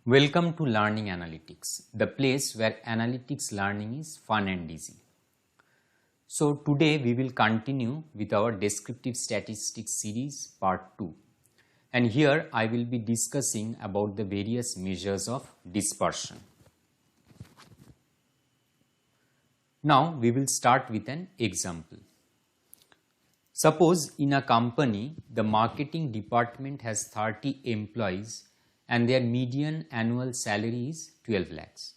Welcome to Learning Analytics, the place where analytics learning is fun and easy. So today we will continue with our descriptive statistics series part 2. And here I will be discussing about the various measures of dispersion. Now we will start with an example. Suppose in a company the marketing department has 30 employees and their median annual salary is 12 lakhs.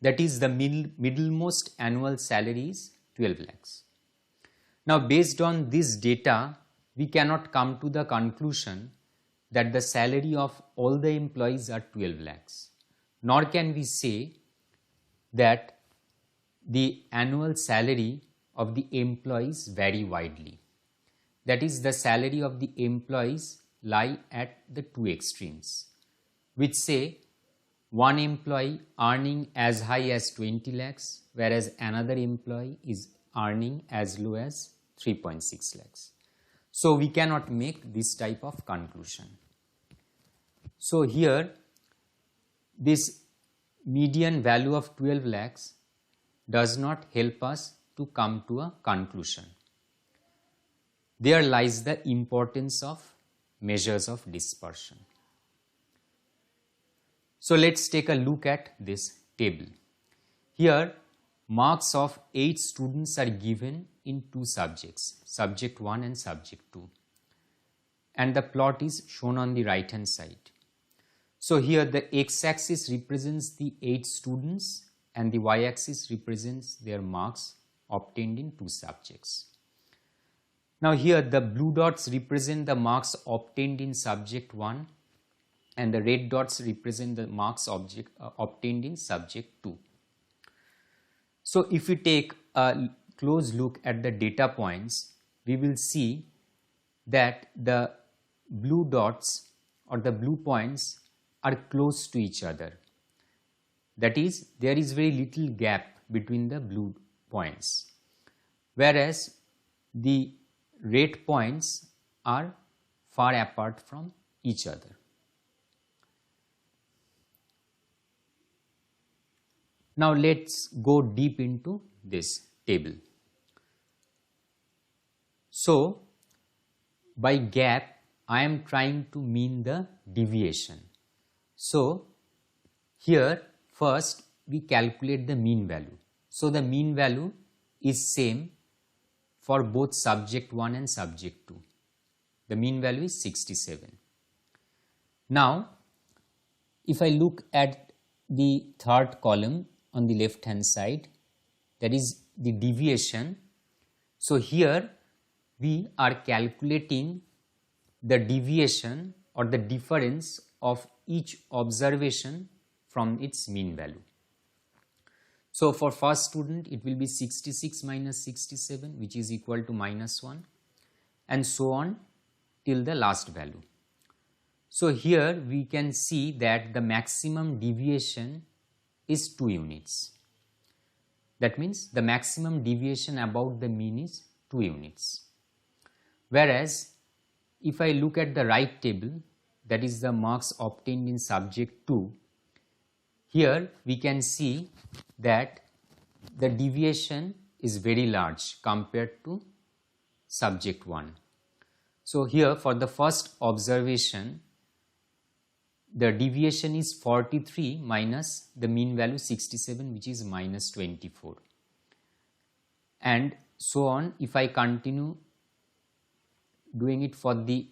That is, the middlemost annual salary is 12 lakhs. Now based on this data, we cannot come to the conclusion that the salary of all the employees are 12 lakhs. Nor can we say that the annual salary of the employees vary widely. That is, the salary of the employees lie at the two extremes, which say one employee earning as high as 20 lakhs, whereas another employee is earning as low as 3.6 lakhs. So we cannot make this type of conclusion. So here this median value of 12 lakhs does not help us to come to a conclusion. There lies the importance of measures of dispersion. So let's take a look at this table. Here marks of 8 students are given in 2 subjects, subject 1 and subject 2. And the plot is shown on the right hand side. So here the x-axis represents the 8 students and the y-axis represents their marks obtained in 2 subjects. Now here the blue dots represent the marks obtained in subject 1 and the red dots represent the marks obtained in subject 2. So if we take a close look at the data points, we will see that the blue dots or the blue points are close to each other. That is, there is very little gap between the blue points, whereas the red points are far apart from each other. Now let's go deep into this table. So by gap I am trying to mean the deviation. So here first we calculate the mean value. So the mean value is same for both subject 1 and subject 2. The mean value is 67. Now if I look at the third column on the left hand side, that is the deviation. So here we are calculating the deviation or the difference of each observation from its mean value. So for first student it will be 66 minus 67, which is equal to -1, and so on till the last value. So here we can see that the maximum deviation is 2 units. That means the maximum deviation above the mean is 2 units. Whereas if I look at the right table, that is the marks obtained in subject 2, here we can see that the deviation is very large compared to subject 1. So here for the first observation, the deviation is 43 minus the mean value 67, which is -24. And so on, if I continue doing it for the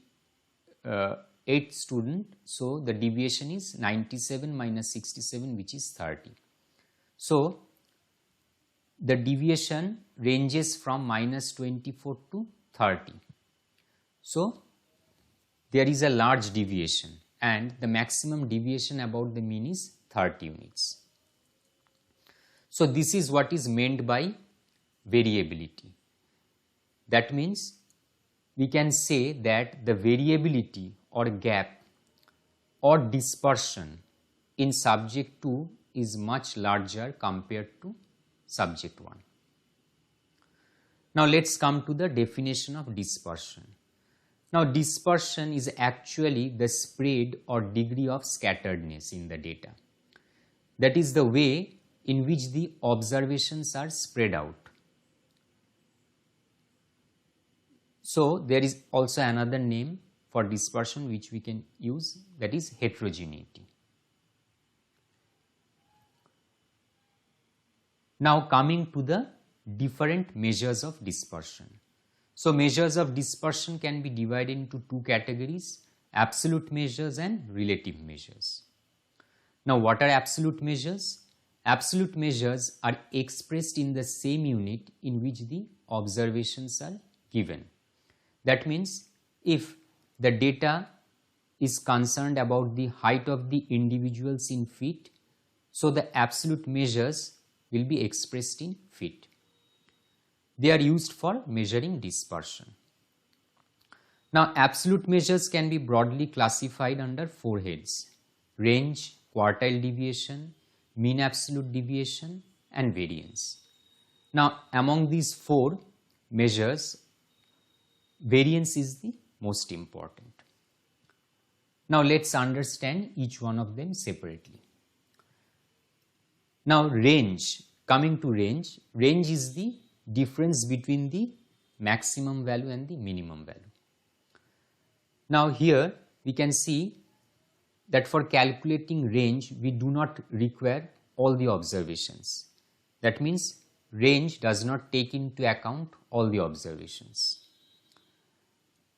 8th student, so the deviation is 97 minus 67, which is 30. So the deviation ranges from -24 to 30. So there is a large deviation, and the maximum deviation about the mean is 30 units. So this is what is meant by variability. That means we can say that the variability or gap or dispersion in subject 2 is much larger compared to subject 1. Now let's come to the definition of dispersion. Now dispersion is actually the spread or degree of scatteredness in the data. That is the way in which the observations are spread out. So there is also another name for dispersion which we can use, that is heterogeneity. Now coming to the different measures of dispersion. So measures of dispersion can be divided into two categories, absolute measures and relative measures. Now what are absolute measures? Absolute measures are expressed in the same unit in which the observations are given. That means if the data is concerned about the height of the individuals in feet, so the absolute measures will be expressed in feet. They are used for measuring dispersion. Now absolute measures can be broadly classified under four heads: range, quartile deviation, mean absolute deviation and variance. Now among these four measures, variance is the most important. Now let's understand each one of them separately. Now range, coming to range, range is the difference between the maximum value and the minimum value. Now here we can see that for calculating range we do not require all the observations. That means range does not take into account all the observations.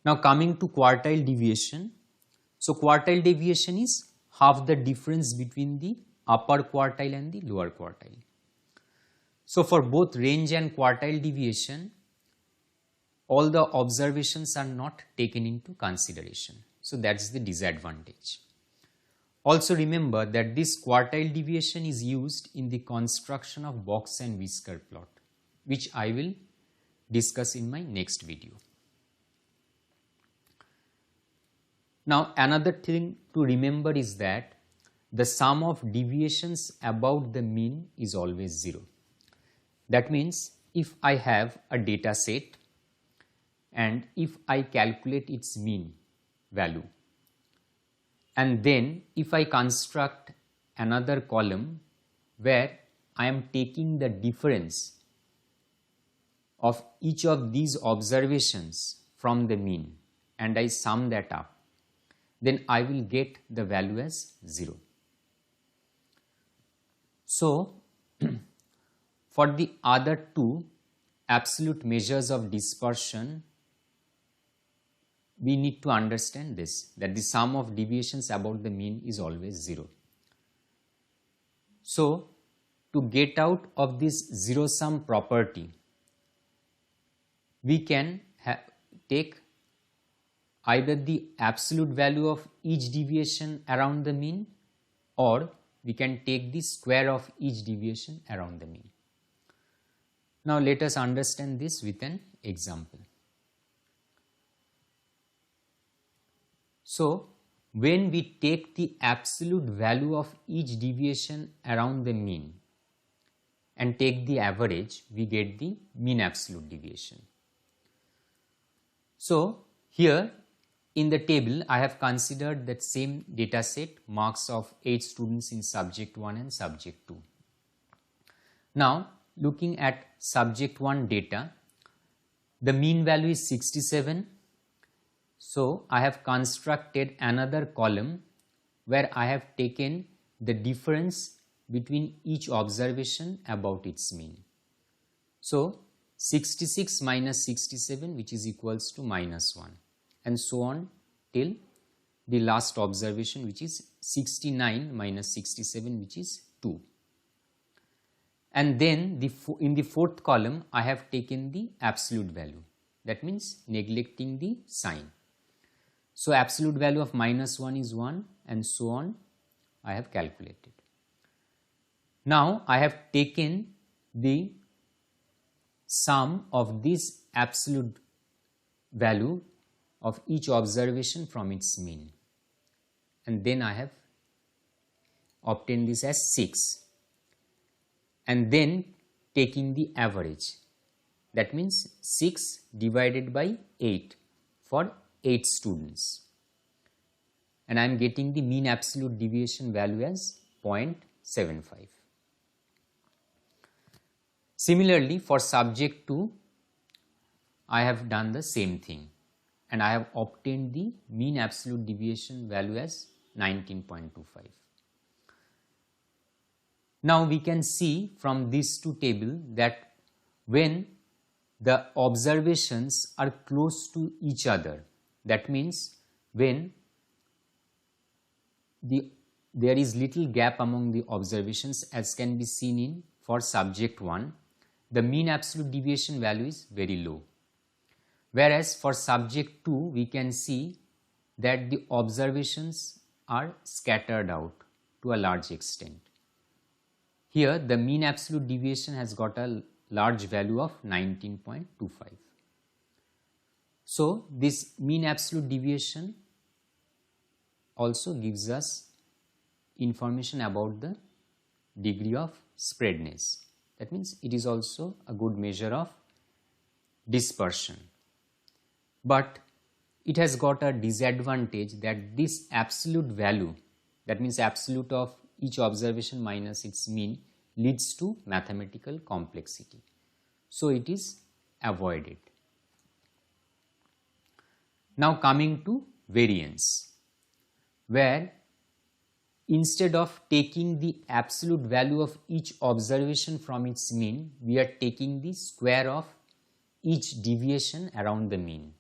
Now coming to quartile deviation. So quartile deviation is half the difference between the upper quartile and the lower quartile. So for both range and quartile deviation, all the observations are not taken into consideration. So that's the disadvantage. Also remember that this quartile deviation is used in the construction of box and whisker plot, which I will discuss in my next video. Now another thing to remember is that the sum of deviations above the mean is always 0. That means if I have a data set and if I calculate its mean value, and then if I construct another column where I am taking the difference of each of these observations from the mean and I sum that up, then I will get the value as 0. So for the other two absolute measures of dispersion, we need to understand this, that the sum of deviations above the mean is always 0. So to get out of this zero sum property, we can take either the absolute value of each deviation around the mean, or we can take the square of each deviation around the mean. Now let us understand this with an example. So when we take the absolute value of each deviation around the mean and take the average, we get the mean absolute deviation. So here in the table I have considered that same data set, marks of 8 students in subject 1 and subject 2. Now looking at subject 1 data, the mean value is 67. So I have constructed another column where I have taken the difference between each observation about its mean. So 66 minus 67, which is equals to -1, and so on till the last observation, which is 69 minus 67, which is 2. And then in the fourth column I have taken the absolute value, that means neglecting the sign. So absolute value of -1 is 1, and so on I have calculated. Now I have taken the sum of this absolute value of each observation from its mean, and then I have obtained this as 6, and then taking the average, that means 6 divided by 8 for 8 students, and I am getting the mean absolute deviation value as 0.75. Similarly, for subject 2, I have done the same thing and I have obtained the mean absolute deviation value as 19.25. Now we can see from these two tables that when the observations are close to each other, that means when there is little gap among the observations, as can be seen in for subject 1, the mean absolute deviation value is very low. Whereas for subject 2, we can see that the observations are scattered out to a large extent. Here the mean absolute deviation has got a large value of 19.25. So this mean absolute deviation also gives us information about the degree of spreadness. That means it is also a good measure of dispersion. But it has got a disadvantage that this absolute value, that means absolute of each observation minus its mean, leads to mathematical complexity. So it is avoided. Now coming to variance, where instead of taking the absolute value of each observation from its mean, we are taking the square of each deviation around the mean,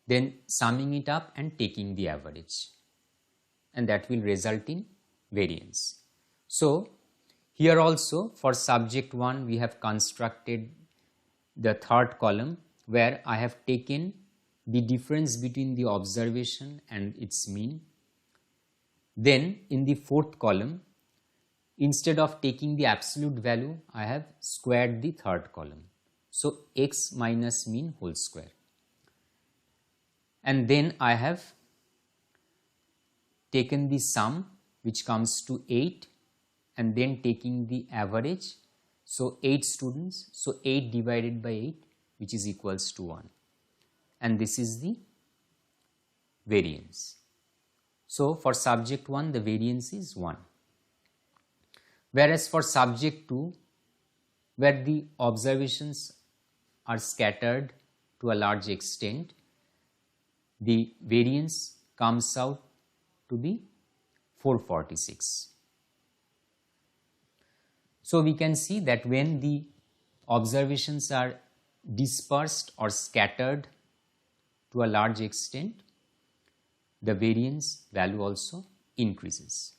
then summing it up and taking the average, and that will result in variance. So here also for subject 1 we have constructed the third column where I have taken the difference between the observation and its mean. Then in the fourth column, instead of taking the absolute value, I have squared the third column. So x minus mean whole square. And then I have taken the sum, which comes to 8, and then taking the average. So 8 students, so 8 divided by 8, which is equals to 1. And this is the variance. So for subject 1, the variance is 1. Whereas for subject 2, where the observations are scattered to a large extent, the variance comes out to be 446. So we can see that when the observations are dispersed or scattered to a large extent, the variance value also increases.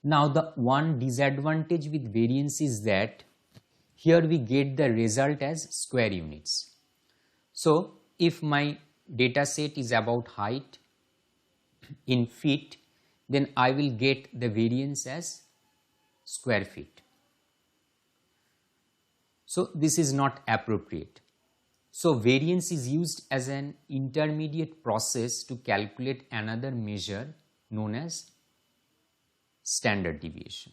Now the one disadvantage with variance is that here we get the result as square units. So if my data set is about height in feet, then I will get the variance as square feet. So this is not appropriate. So variance is used as an intermediate process to calculate another measure known as standard deviation.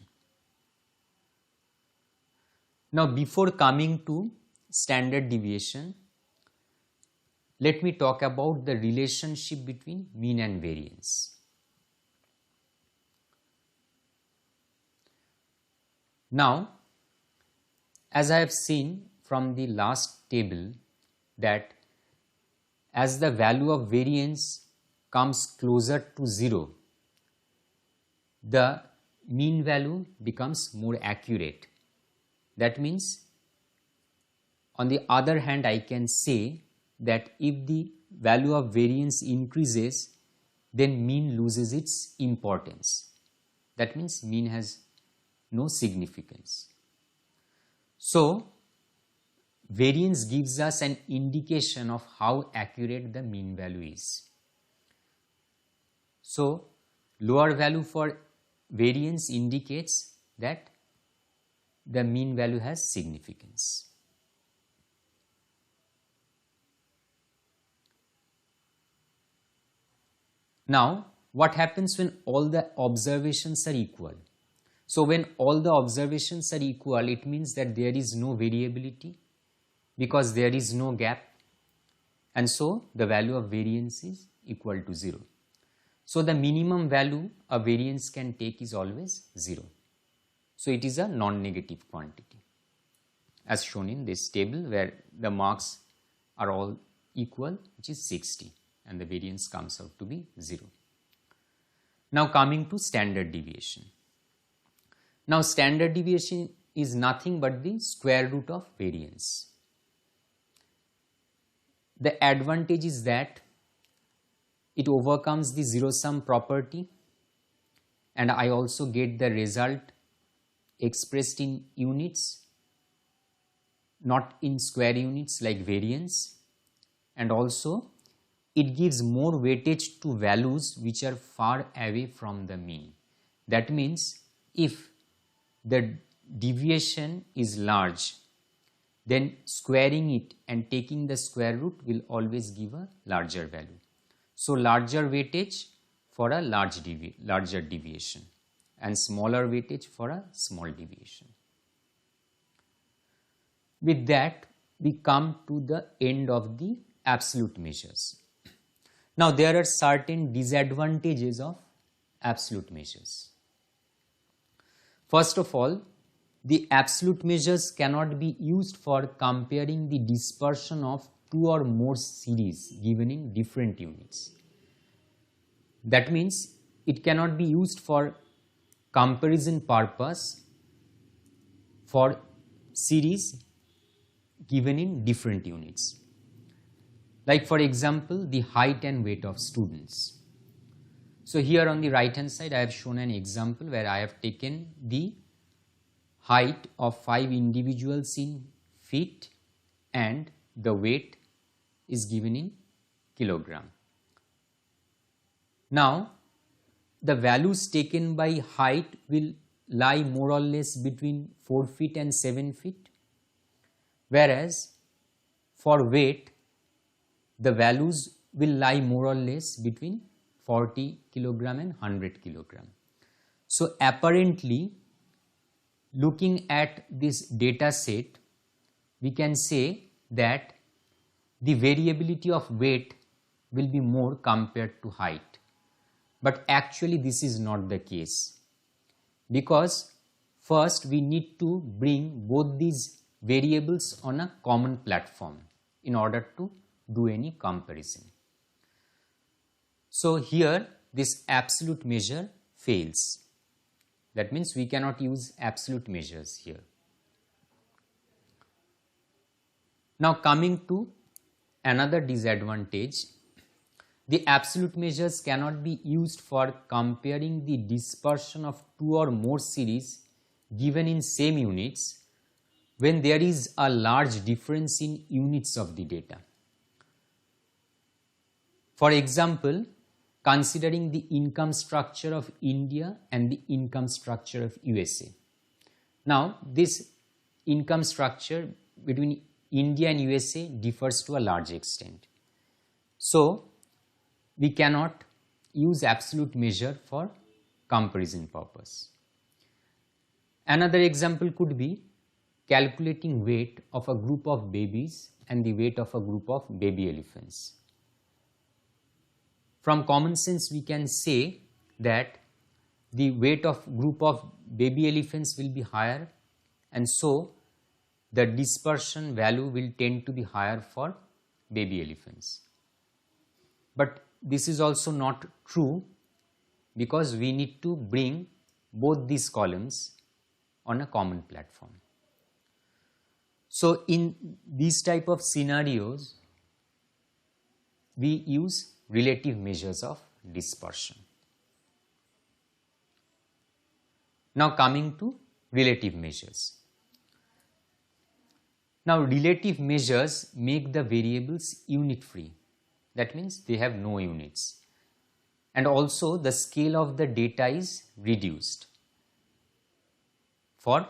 Now before coming to standard deviation, let me talk about the relationship between mean and variance. Now, as I have seen from the last table that as the value of variance comes closer to 0, the mean value becomes more accurate. That means, on the other hand, I can say that if the value of variance increases, then mean loses its importance. That means mean has no significance. So variance gives us an indication of how accurate the mean value is. So lower value for variance indicates that the mean value has significance. Now, what happens when all the observations are equal? So when all the observations are equal, it means that there is no variability because there is no gap, and so the value of variance is equal to 0. So the minimum value a variance can take is always 0. So it is a non-negative quantity as shown in this table where the marks are all equal, which is 60, and the variance comes out to be 0. Now coming to standard deviation. Now standard deviation is nothing but the square root of variance. The advantage is that it overcomes the zero sum property, and I also get the result expressed in units, not in square units like variance, and also it gives more weightage to values which are far away from the mean. That means if the deviation is large, then squaring it and taking the square root will always give a larger value. So larger weightage for a larger deviation and smaller weightage for a small deviation. With that, we come to the end of the absolute measures. Now there are certain disadvantages of absolute measures. First of all, the absolute measures cannot be used for comparing the dispersion of two or more series given in different units. That means it cannot be used for comparison purpose for series given in different units. Like for example, the height and weight of students. So here on the right hand side I have shown an example where I have taken the height of 5 individuals in feet and the weight is given in kilogram. Now the values taken by height will lie more or less between 4 feet and 7 feet, whereas for weight the values will lie more or less between 40 kilogram and 100 kilogram. So apparently, looking at this data set, we can say that the variability of weight will be more compared to height. But actually this is not the case, because first we need to bring both these variables on a common platform in order to do any comparison. So here this absolute measure fails. That means we cannot use absolute measures here. Now coming to another disadvantage, the absolute measures cannot be used for comparing the dispersion of two or more series given in same units when there is a large difference in units of the data. For example, considering the income structure of India and the income structure of USA. Now this income structure between India and USA differs to a large extent. So we cannot use absolute measure for comparison purpose. Another example could be calculating weight of a group of babies and the weight of a group of baby elephants. From common sense we can say that the weight of group of baby elephants will be higher, and so the dispersion value will tend to be higher for baby elephants. But this is also not true, because we need to bring both these columns on a common platform. So in these type of scenarios, we use relative measures of dispersion. Now coming to relative measures. Now relative measures make the variables unit free. That means they have no units, and also the scale of the data is reduced for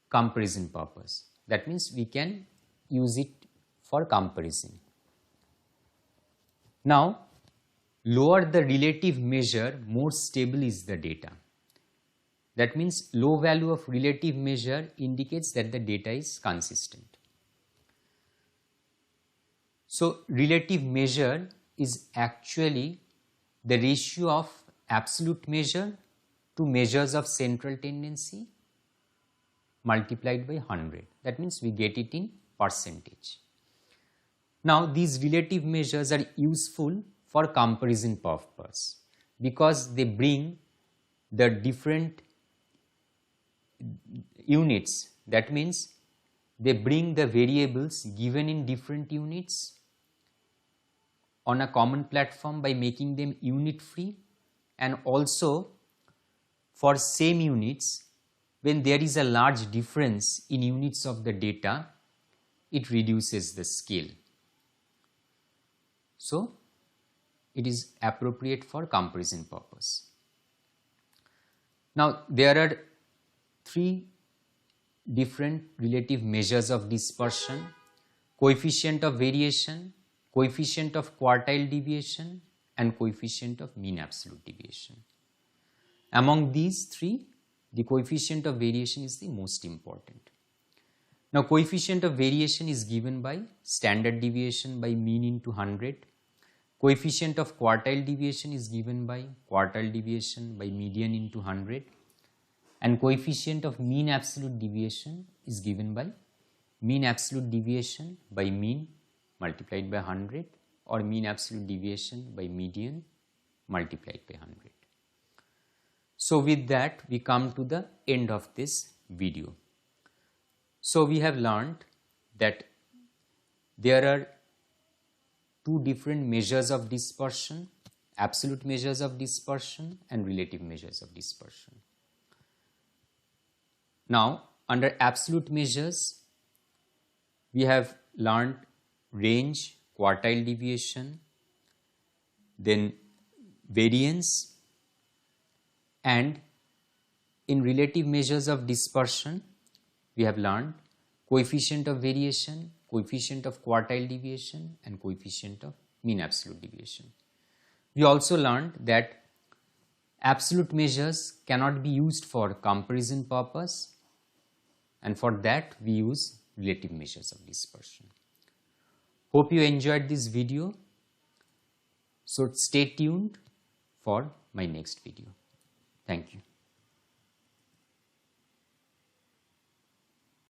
comparison purpose. That means we can use it for comparison. Now lower the relative measure, more stable is the data. That means low value of relative measure indicates that the data is consistent. So relative measure is actually the ratio of absolute measure to measures of central tendency multiplied by 100. That means we get it in percentage. Now these relative measures are useful for comparison purpose because they bring the different units. That means they bring the variables given in different units on a common platform by making them unit free, and also for same units, when there is a large difference in units of the data, it reduces the scale. So it is appropriate for comparison purpose. Now there are three different relative measures of dispersion: coefficient of variation, coefficient of quartile deviation, and coefficient of mean absolute deviation. Among these three, the coefficient of variation is the most important. Now coefficient of variation is given by standard deviation by mean into 100. Coefficient of quartile deviation is given by quartile deviation by median into 100. And coefficient of mean absolute deviation is given by mean absolute deviation by mean multiplied by 100, or mean absolute deviation by median multiplied by 100. So with that we come to the end of this video. So we have learned that there are two different measures of dispersion: absolute measures of dispersion and relative measures of dispersion. Now under absolute measures we have learned range, quartile deviation, then variance, and in relative measures of dispersion we have learned coefficient of variation, coefficient of quartile deviation, and coefficient of mean absolute deviation. We also learned that absolute measures cannot be used for comparison purpose, and for that we use relative measures of dispersion. Hope you enjoyed this video. So stay tuned for my next video. Thank you.